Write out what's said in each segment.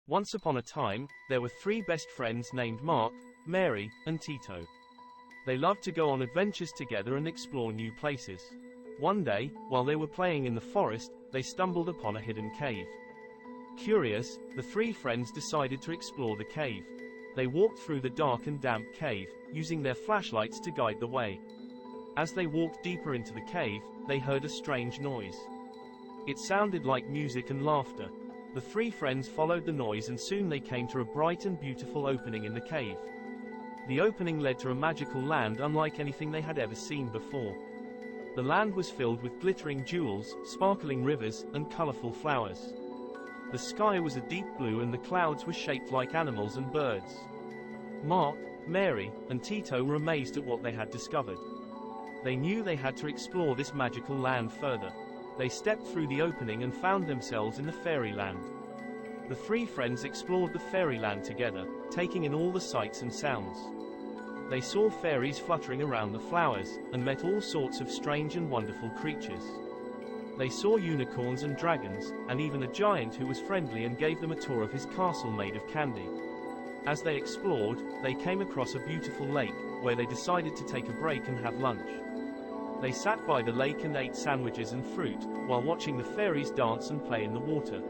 Once upon a time, there were three best friends named Mark, Mary, and Tito. They loved to go on adventures together and explore new places. One day, while they were playing in the forest, they stumbled upon a hidden cave. Curious, the three friends decided to explore the cave. They walked through the dark and damp cave, using their flashlights to guide the way. As they walked deeper into the cave, they heard a strange noise. It sounded like music and laughter. The three friends followed the noise and soon they came to a bright and beautiful opening in the cave. The opening led to a magical land unlike anything they had ever seen before. The land was filled with glittering jewels, sparkling rivers, and colorful flowers. The sky was a deep blue and the clouds were shaped like animals and birds. Mark, Mary, and Tito were amazed at what they had discovered. They knew they had to explore this magical land further. They stepped through the opening and found themselves in the fairyland. The three friends explored the fairyland together, taking in all the sights and sounds. They saw fairies fluttering around the flowers, and met all sorts of strange and wonderful creatures. They saw unicorns and dragons, and even a giant who was friendly and gave them a tour of his castle made of candy. As they explored, they came across a beautiful lake, where they decided to take a break and have lunch. They sat by the lake and ate sandwiches and fruit, while watching the fairies dance and play in the water.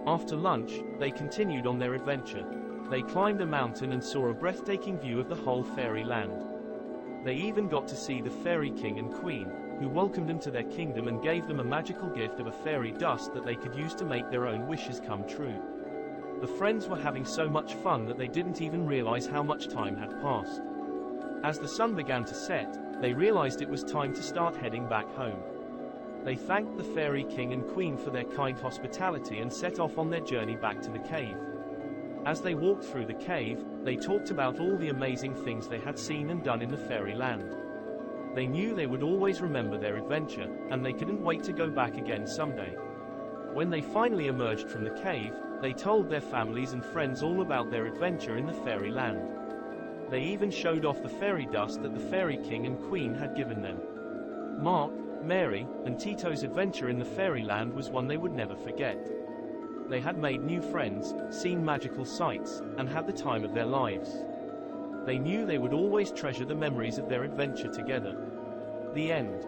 After lunch, they continued on their adventure. They climbed a mountain and saw a breathtaking view of the whole fairyland. They even got to see the fairy king and queen, who welcomed them to their kingdom and gave them a magical gift of a fairy dust that they could use to make their own wishes come true. The friends were having so much fun that they didn't even realize how much time had passed. As the sun began to set, they realized it was time to start heading back home. They thanked the fairy king and queen for their kind hospitality and set off on their journey back to the cave. As they walked through the cave, they talked about all the amazing things they had seen and done in the fairyland. They knew they would always remember their adventure, and they couldn't wait to go back again someday. When they finally emerged from the cave, they told their families and friends all about their adventure in the fairyland. They even showed off the fairy dust that the fairy king and queen had given them. Mark, Mary, and Tito's adventure in the fairyland was one they would never forget. They had made new friends, seen magical sights, and had the time of their lives. They knew they would always treasure the memories of their adventure together. The end.